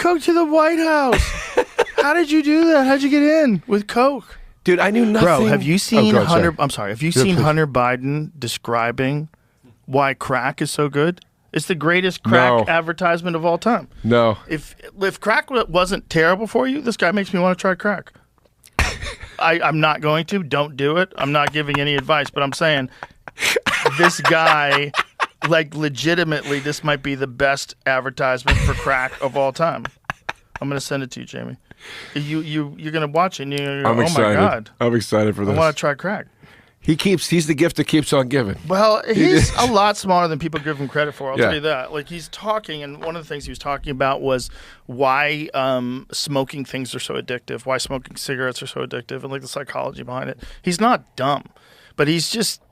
coke to the White House. How did you do that? How'd you get in with coke? Dude, I knew nothing. Bro, have you seen Hunter? Sorry. I'm sorry. Have you seen Hunter Biden describing why crack is so good? It's the greatest crack advertisement of all time. No. If crack wasn't terrible for you, this guy makes me want to try crack. I'm not going to. Don't do it. I'm not giving any advice, but I'm saying this guy, like, legitimately, this might be the best advertisement for crack of all time. I'm going to send it to you, Jamie. You're gonna watch it and you're gonna go, oh my God. I'm excited for this. I want to try crack. He's the gift that keeps on giving. Well, he's a lot smarter than people give him credit for. I'll tell you that. Like, he's talking, and one of the things he was talking about was why smoking things are so addictive, why smoking cigarettes are so addictive, and like the psychology behind it. He's not dumb, but he's just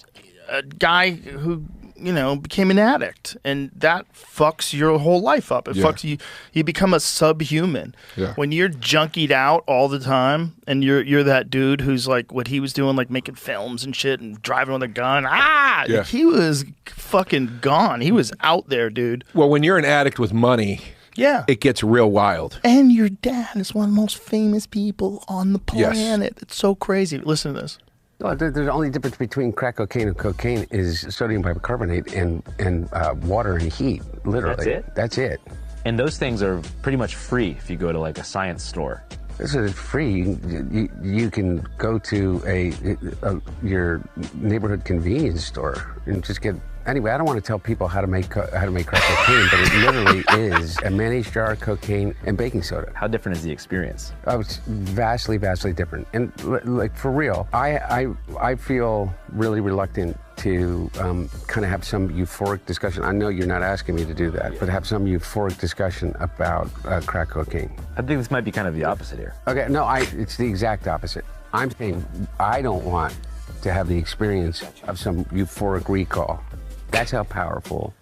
a guy who, you know, became an addict, and that fucks your whole life up. It fucks you. You become a subhuman. Yeah. When you're junkied out all the time, and you're that dude who's like what he was doing, like making films and shit, and driving with a gun. Like, he was fucking gone. He was out there, dude. Well, when you're an addict with money, it gets real wild. And your dad is one of the most famous people on the planet. It's so crazy. Listen to this. Well, the only difference between crack cocaine and cocaine is sodium bicarbonate and water and heat, literally. That's it? That's it. And those things are pretty much free if you go to like a science store. This is free. You can go to your neighborhood convenience store and just get. Anyway, I don't want to tell people how to make crack cocaine, but it literally is a mayonnaise jar of cocaine and baking soda. How different is the experience? Oh, it's vastly, vastly different. And like for real, I feel really reluctant to kind of have some euphoric discussion. I know you're not asking me to do that, but have some euphoric discussion about crack cocaine. I think this might be kind of the opposite here. Okay, no, it's the exact opposite. I'm saying I don't want to have the experience of some euphoric recall. That's how powerful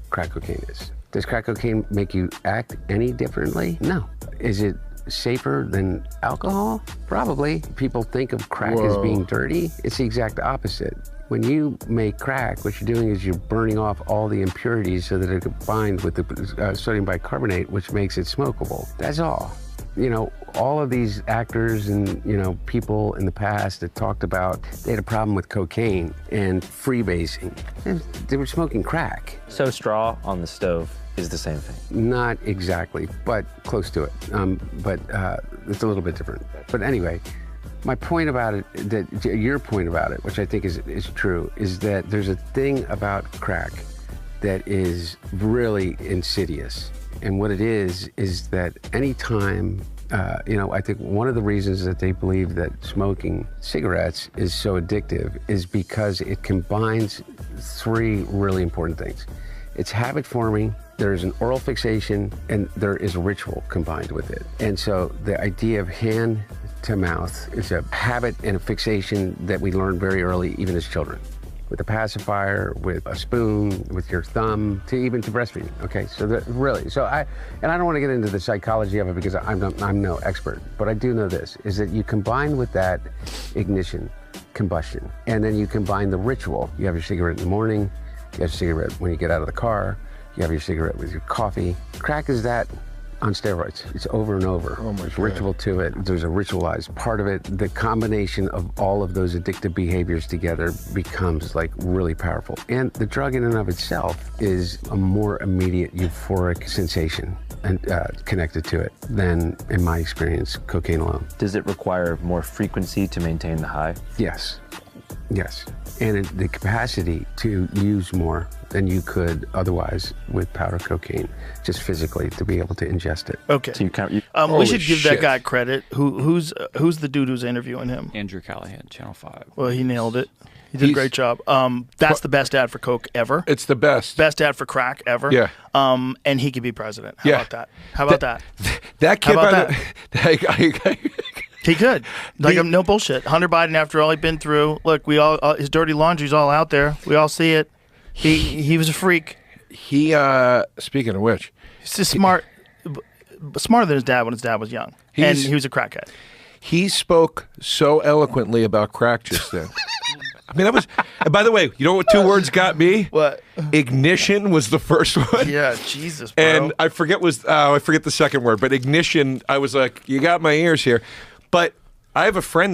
crack cocaine is. Does crack cocaine make you act any differently? No. Is it safer than alcohol? Probably. People think of crack as being dirty. It's the exact opposite. When you make crack, what you're doing is you're burning off all the impurities so that it combines with the sodium bicarbonate, which makes it smokable. That's all. You know, all of these actors and, you know, people in the past that talked about they had a problem with cocaine and freebasing. They were smoking crack. So straw on the stove is the same thing? Not exactly, but close to it. But it's a little bit different. But anyway, my point about it, your point about it, which I think is true, is that there's a thing about crack that is really insidious. And what it is that anytime, you know, I think one of the reasons that they believe that smoking cigarettes is so addictive is because it combines three really important things. It's habit forming, there's an oral fixation, and there is a ritual combined with it. And so the idea of hand to mouth is a habit and a fixation that we learn very early, even as children. With a pacifier, with a spoon, with your thumb, even to breastfeeding. Okay, so really, I don't want to get into the psychology of it because I'm no expert, but I do know this, is that you combine with that ignition, combustion, and then you combine the ritual. You have your cigarette in the morning, you have your cigarette when you get out of the car, you have your cigarette with your coffee. Crack is that on steroids. It's over and over. Oh my There's God. ritual to it. There's a ritualized part of it. The combination of all of those addictive behaviors together becomes like really powerful. And the drug in and of itself is a more immediate euphoric sensation and connected to it than, in my experience, cocaine alone. Does it require more frequency to maintain the high? Yes. Yes. And the capacity to use more than you could otherwise with powder cocaine, just physically to be able to ingest it. Okay. So we should give that guy credit. Who's the dude who's interviewing him? Andrew Callahan, Channel 5. Well, he nailed it. He did a great job. That's the best ad for coke ever. It's the best. Best ad for crack ever. Yeah. And he could be president. How about that? How about that? That kid, How about that? He could. Like, no bullshit. Hunter Biden, after all he'd been through, look, we all his dirty laundry's all out there. We all see it. He was a freak. He, speaking of which, he's just smarter than his dad when his dad was young, and he was a crackhead. He spoke so eloquently about crack just then. I mean, that was. And by the way, you know what 2 words got me? What? Ignition was the first one. Yeah, Jesus, bro. And I forget the second word, but ignition. I was like, you got my ears here. But I have a friend